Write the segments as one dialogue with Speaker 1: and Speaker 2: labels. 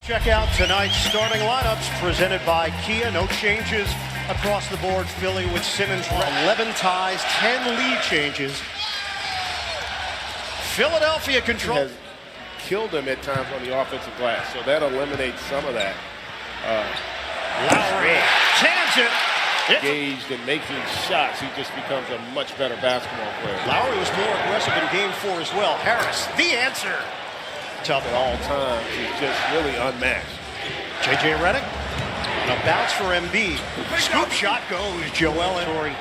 Speaker 1: Check out tonight's starting lineups presented by Kia. No changes across the board. Philly with Simmons, 11 ties, 10 lead changes. Philadelphia control.
Speaker 2: Has killed him at times on the offensive glass, so that eliminates some of that.
Speaker 1: Lowry, tangent.
Speaker 2: Engaged in making shots, he just becomes a much better basketball player.
Speaker 1: Lowry was more aggressive in game 4 as well. Harris, the answer. Tough
Speaker 2: at all times. He's just really unmatched.
Speaker 1: J.J. Redick, and a bounce for Embiid. Scoop shot goes Joel Embiid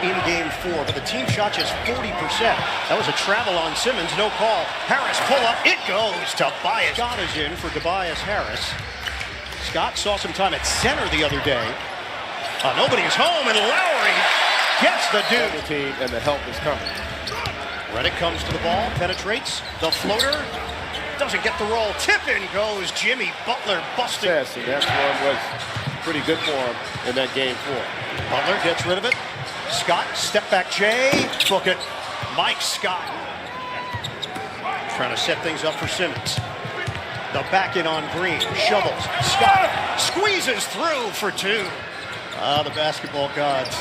Speaker 1: in game 4, but the team shot just 40%. That was a travel on Simmons, no call. Harris pull up, it goes to Tobias. Scott is in for Tobias Harris. Scott saw some time at center the other day. Nobody's home, and Lowry gets the dude.
Speaker 2: The team and the help is coming.
Speaker 1: Redick comes to the ball, penetrates, the floater. Doesn't get the roll. Tip in goes Jimmy Butler busting.
Speaker 2: Yes, and that one was pretty good for him in that game 4.
Speaker 1: Butler gets rid of it. Scott, step back Jay, book it. Mike Scott trying to set things up for Simmons. The back in on Green, shovels. Scott squeezes through for 2. The basketball gods.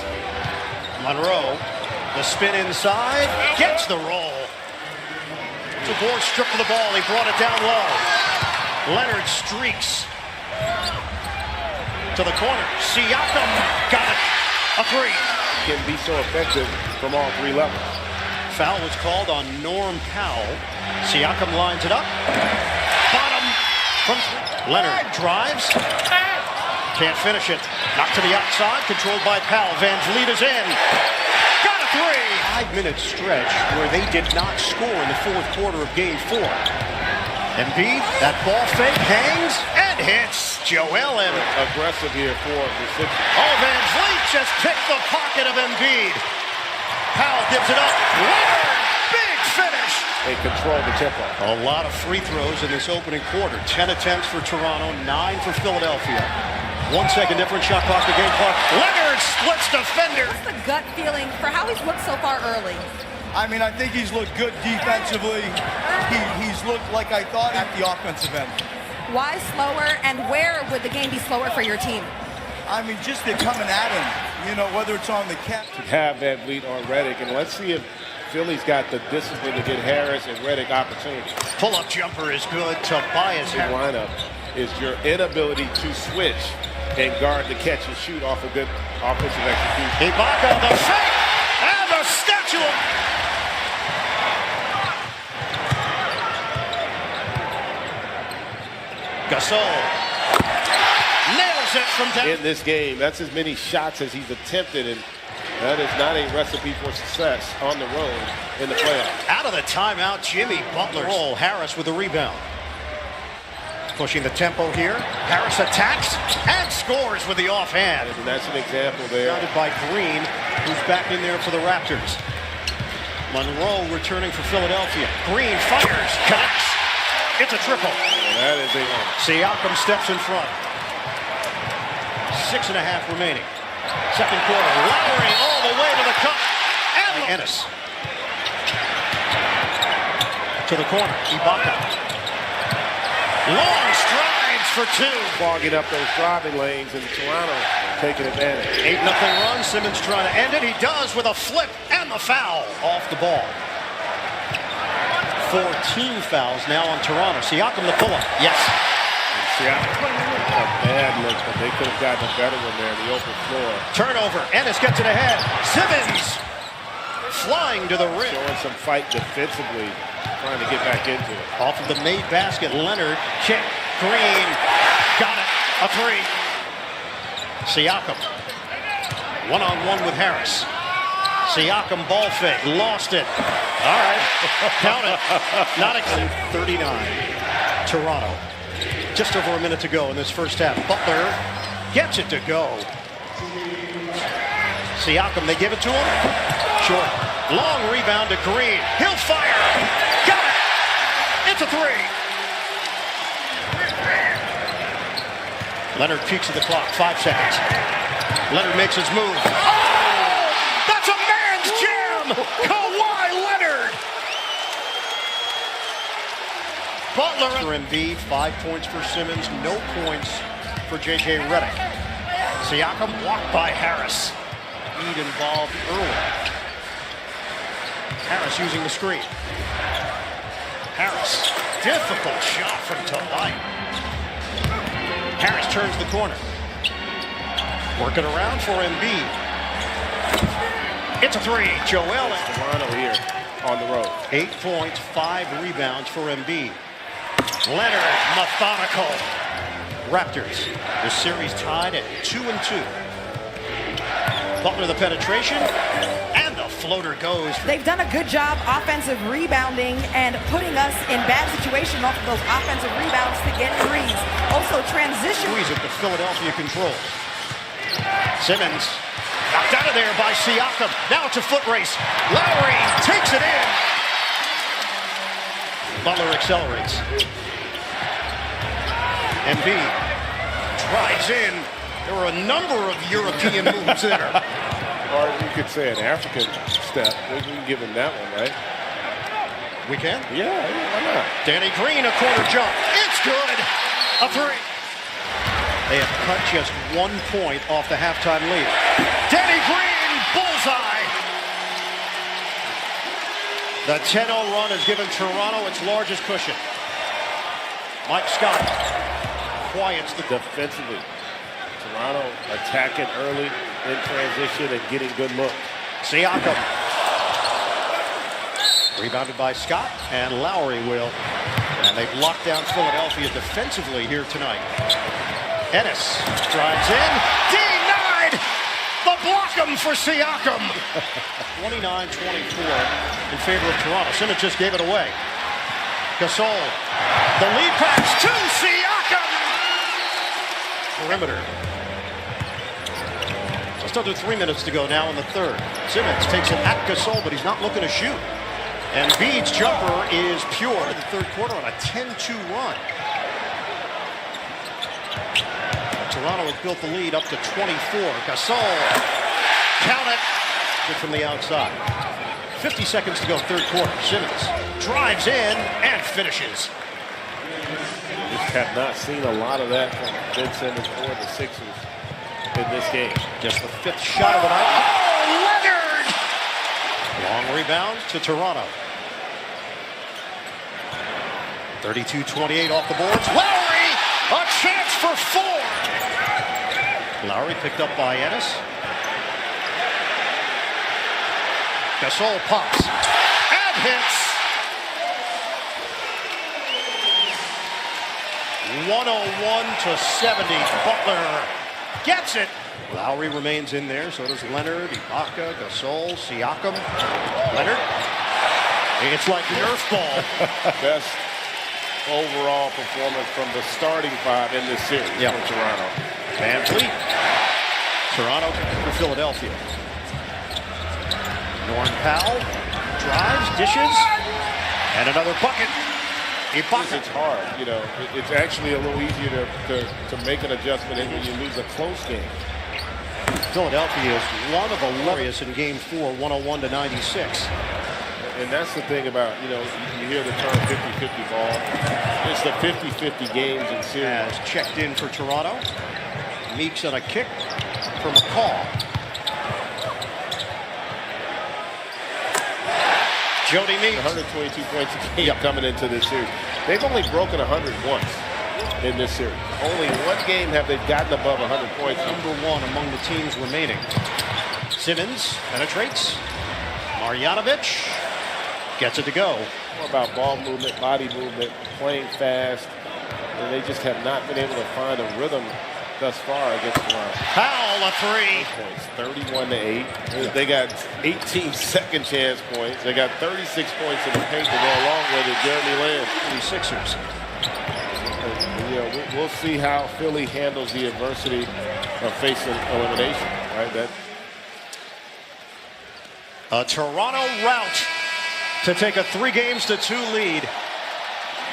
Speaker 1: Monroe, the spin inside, gets the roll. DeBoer stripped the ball, he brought it down low. Leonard streaks to the corner. Siakam got it. A 3.
Speaker 2: Can be so effective from all 3 levels.
Speaker 1: Foul was called on Norm Powell. Siakam lines it up. Bottom from Leonard drives. Can't finish it. Knocked to the outside, controlled by Powell. Van Vliet is in. Got a 3. 5-minute stretch where they did not score in the 4th quarter of game 4. Embiid, that ball fake hangs and hits Joel Embiid.
Speaker 2: Aggressive here for the Sixers.
Speaker 1: Oh, Van Vliet just picked the pocket of Embiid. Powell gives it up. Leonard, big finish.
Speaker 2: They control the tempo.
Speaker 1: A lot of free throws in this opening quarter. 10 attempts for Toronto, 9 for Philadelphia. 1 second difference, shot clock, the game clock. Leonard splits defender.
Speaker 3: What's the gut feeling for how he's looked so far early?
Speaker 4: I mean, I think he's looked good defensively. He's looked like I thought at the offensive end.
Speaker 3: Why slower, and where would the game be slower for your team?
Speaker 4: I mean, just they're coming at him, you know, whether it's on the cap.
Speaker 2: To have Van Vliet on Redick, and let's see if Philly's got the discipline to get Harris and Redick opportunities.
Speaker 1: Pull-up jumper is good. Tobias
Speaker 2: Harris. Lineup is your inability to switch and guard the catch and shoot off a good offensive execution.
Speaker 1: Ibaka, the fake, and the statue. Gasol nails it from down.
Speaker 2: In this game, that's as many shots as he's attempted, and that is not a recipe for success on the road in the playoffs.
Speaker 1: Out of the timeout, Jimmy Butler. Roll. Harris with the rebound. Pushing the tempo here. Harris attacks and scores with the offhand.
Speaker 2: And that's an example there.
Speaker 1: Guarded by Green, who's back in there for the Raptors. Monroe returning for Philadelphia. Green fires, connects. It's a triple.
Speaker 2: That is a one.
Speaker 1: Siakam steps in front. 6.5 remaining. Second quarter. Lowry all the way to the cup. And Ennis. To the corner. Ibaka. Long strides for 2.
Speaker 2: Clogging up those driving lanes, and Toronto taking advantage.
Speaker 1: 8-0 run. Simmons trying to end it. He does with a flip and the foul off the ball. 14 fouls now on Toronto. Siakam the pull-up. Yes.
Speaker 2: Siakam, a bad look, but they could have gotten a better one there in the open floor.
Speaker 1: Turnover. Ennis gets it ahead. Simmons flying to the rim.
Speaker 2: Showing some fight defensively, trying to get back into it.
Speaker 1: Off of the made basket, Leonard, kick, Green, got it, a 3. Siakam, one-on-one with Harris. Siakam ball fake, lost it. All right, count it. Not exceeding 39. Toronto, just over a minute to go in this first half. Butler gets it to go. Siakam, they give it to him. Short, long rebound to Green. He'll fire. Got it. It's a 3. Leonard peeks at the clock. 5 seconds. Leonard makes his move. Oh! That's a man's jam! Kawhi Leonard! Butler. For Embiid, 5 points for Simmons, no points for J.J. Redick. Siakam blocked by Harris. Embiid involved early. Harris using the screen. Harris, difficult shot from Tobias. Harris turns the corner. Working around for Embiid. It's a three. Joel
Speaker 2: Toronto here on the road.
Speaker 1: 8 points, 5 rebounds for Embiid. Leonard, methodical. Raptors, the series tied at 2-2. Butler the penetration, and the floater goes.
Speaker 3: They've done a good job offensive rebounding and putting us in bad situations off of those offensive rebounds to get threes. Also transition.
Speaker 1: Squeeze at the Philadelphia control. Simmons knocked out of there by Siakam. Now it's a foot race. Lowry takes it in. Butler accelerates. Embiid drives in. There were a number of European moves there.
Speaker 2: Or you could say an African step. We can give him that one, right?
Speaker 1: We can?
Speaker 2: Yeah, why not?
Speaker 1: Danny Green, a corner jump. It's good. A three. They have cut just 1 point off the halftime lead. Danny Green, bullseye. The 10-0 run has given Toronto its largest cushion. Mike Scott quiets the
Speaker 2: defensively. Toronto attacking early in transition and getting good look.
Speaker 1: Siakam. Rebounded by Scott, and Lowry will. And they've locked down Philadelphia defensively here tonight. Ennis drives in, denied! The block him for Siakam. 29-24 in favor of Toronto. Simmons just gave it away. Gasol, the lead pass to Siakam. Perimeter. Still do 3 minutes to go now in the third. Simmons takes it at Gasol, but he's not looking to shoot. And Embiid's jumper is pure in the third quarter on a 10-2 run. Toronto has built the lead up to 24. Gasol, count it. Good from the outside. 50 seconds to go, third quarter. Simmons drives in and finishes.
Speaker 2: Just have not seen a lot of that from Ben Simmons or the Sixers in this game.
Speaker 1: Just the 5th shot of the night. Oh, Leonard! Long rebound to Toronto. 32-28 off the boards. Lowry, a chance for 4. Lowry picked up by Ennis. Gasol pops and hits. 101-70. Butler gets it. Lowry remains in there, so does Leonard, Ibaka, Gasol, Siakam. Leonard. It's like Nerf ball.
Speaker 2: Best overall performance from the starting 5 in this series for Toronto.
Speaker 1: Van Fleet. Toronto for Philadelphia. Norm Powell drives, dishes, and another bucket.
Speaker 2: It's hard, you know. It's actually a little easier to make an adjustment when you lose a close game.
Speaker 1: Philadelphia is one of the warriors in Game 4, 101-96.
Speaker 2: And that's the thing about, you know, you hear the term 50-50 ball. It's the 50-50 games in series.
Speaker 1: Has checked in for Toronto. Meeks on a kick for McCall. Jody Meeks.
Speaker 2: 122 points a game coming into this series. They've only broken 100 once in this series. Only one game have they gotten above 100 points.
Speaker 1: Number 1 among the teams remaining. Simmons penetrates. Marjanovic gets it to go.
Speaker 2: More about ball movement, body movement, playing fast. And they just have not been able to find a rhythm thus far against Toronto.
Speaker 1: Powell, a 3.
Speaker 2: Points, 31-8. They got 18 second chance points. They got 36 points in the paint to go along with it. Jeremy Lamb.
Speaker 1: The Sixers.
Speaker 2: You know, we'll see how Philly handles the adversity of facing elimination. Right?
Speaker 1: A Toronto rout to take a 3-2 lead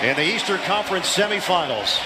Speaker 1: in the Eastern Conference semifinals.